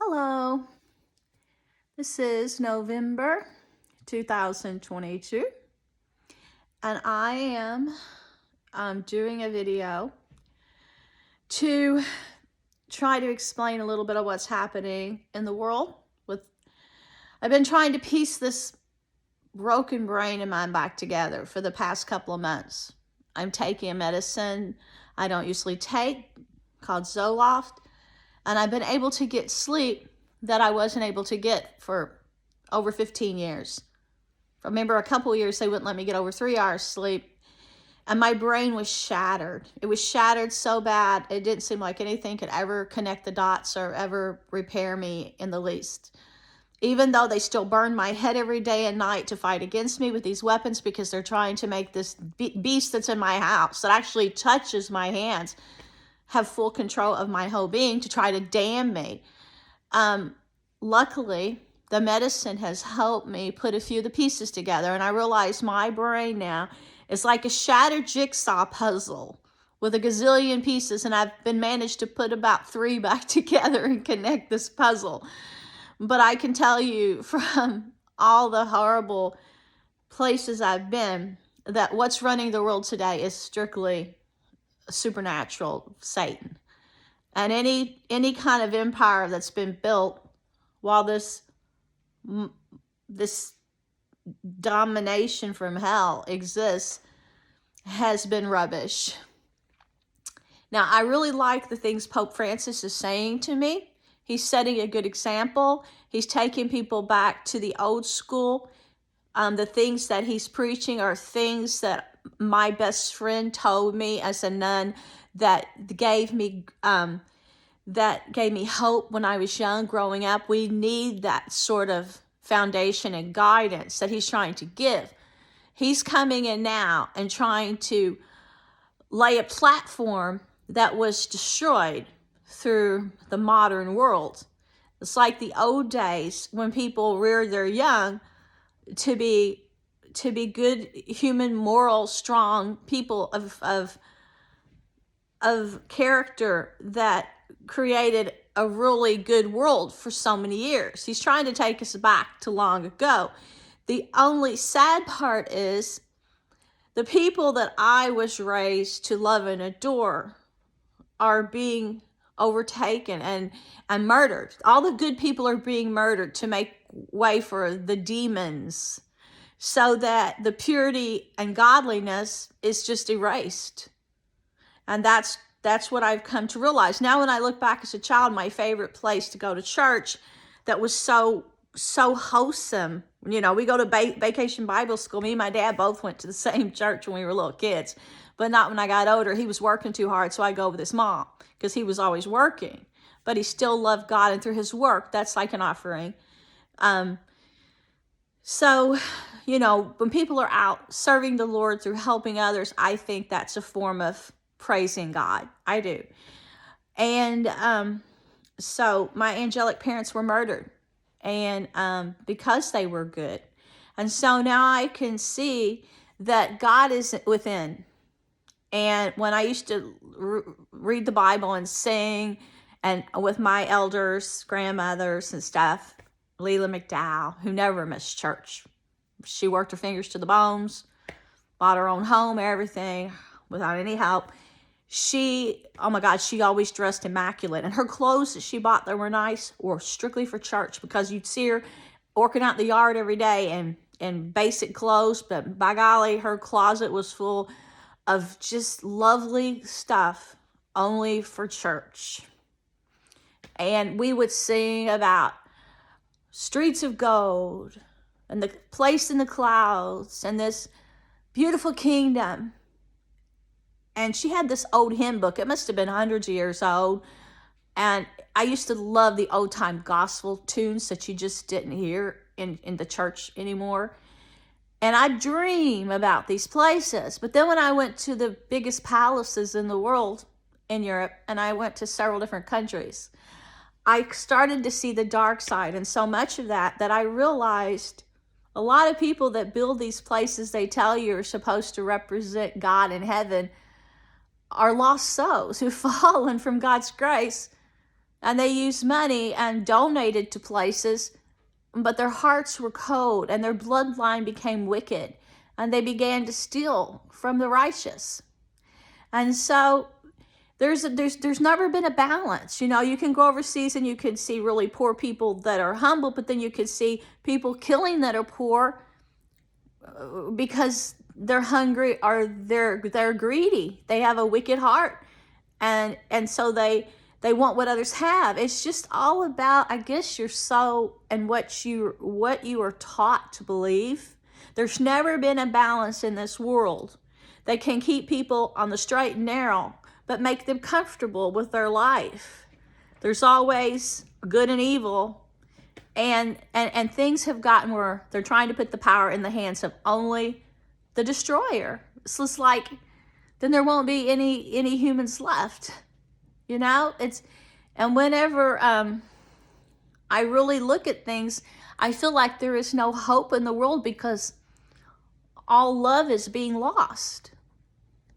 Hello, this is November 2022, and I am doing a video to try to explain a little bit of what's happening in the world. I've been trying to piece this broken brain of mine back together for the past couple of months. I'm taking a medicine I don't usually take called Zoloft, and I've been able to get sleep that I wasn't able to get for over 15 years. I remember a couple of years they wouldn't let me get over 3 hours sleep, and my brain was shattered. It was shattered so bad, it didn't seem like anything could ever connect the dots or ever repair me in the least. Even though they still burn my head every day and night to fight against me with these weapons because they're trying to make this beast that's in my house that actually touches my hands have full control of my whole being to try to damn me. Luckily, the medicine has helped me put a few of the pieces together, and I realize my brain now is like a shattered jigsaw puzzle with a gazillion pieces, and I've been managed to put about 3 back together and connect this puzzle. But I can tell you from all the horrible places I've been that what's running the world today is strictly supernatural Satan. And any kind of empire that's been built while this domination from hell exists has been rubbish. Now, I really like the things Pope Francis is saying to me. He's setting a good example. He's taking people back to the old school. The things that he's preaching are things that my best friend told me as a nun that gave me hope when I was young growing up. We need that sort of foundation and guidance that he's trying to give. He's coming in now and trying to lay a platform that was destroyed through the modern world. It's like the old days when people reared their young to be good, human, moral, strong people of character that created a really good world for so many years. He's trying to take us back to long ago. The only sad part is the people that I was raised to love and adore are being overtaken and murdered. All the good people are being murdered to make way for the demons, so that the purity and godliness is just erased. And that's what I've come to realize. Now, when I look back as a child, my favorite place to go to church that was so wholesome. You know, we go to Vacation Bible School. Me and my dad both went to the same church when we were little kids, but not when I got older. He was working too hard, so I go with his mom because he was always working. But he still loved God, and through his work, that's like an offering. So, you know, when people are out serving the Lord through helping others, I think that's a form of praising God. I do. And so my angelic parents were murdered, and because they were good. And so now I can see that God is within. And when I used to read the Bible and sing, and with my elders, grandmothers and stuff, Leela McDowell, who never missed church. She worked her fingers to the bones, bought her own home, everything, without any help. Oh my God, she always dressed immaculate. And her clothes that she bought that were nice were strictly for church, because you'd see her working out in the yard every day in basic clothes. But by golly, her closet was full of just lovely stuff only for church. And we would sing about streets of gold and the place in the clouds and this beautiful kingdom. And she had this old hymn book. It must have been hundreds of years old. And I used to love the old time gospel tunes that you just didn't hear in the church anymore. And I dream about these places. But then when I went to the biggest palaces in the world in Europe, and I went to several different countries, I started to see the dark side, and so much of that I realized a lot of people that build these places they tell you are supposed to represent God in heaven are lost souls who've fallen from God's grace and they used money and donated to places, but their hearts were cold and their bloodline became wicked, and they began to steal from the righteous. And so there's never been a balance. You know, you can go overseas and you can see really poor people that are humble, but then you could see people killing that are poor because they're hungry or they're greedy. They have a wicked heart, and so they want what others have. It's just all about, I guess, your soul and what you are taught to believe. There's never been a balance in this world that can keep people on the straight and narrow, but make them comfortable with their life. There's always good and evil, and things have gotten where they're trying to put the power in the hands of only the destroyer. It's just like, then there won't be any humans left. You know, and whenever I really look at things, I feel like there is no hope in the world because all love is being lost.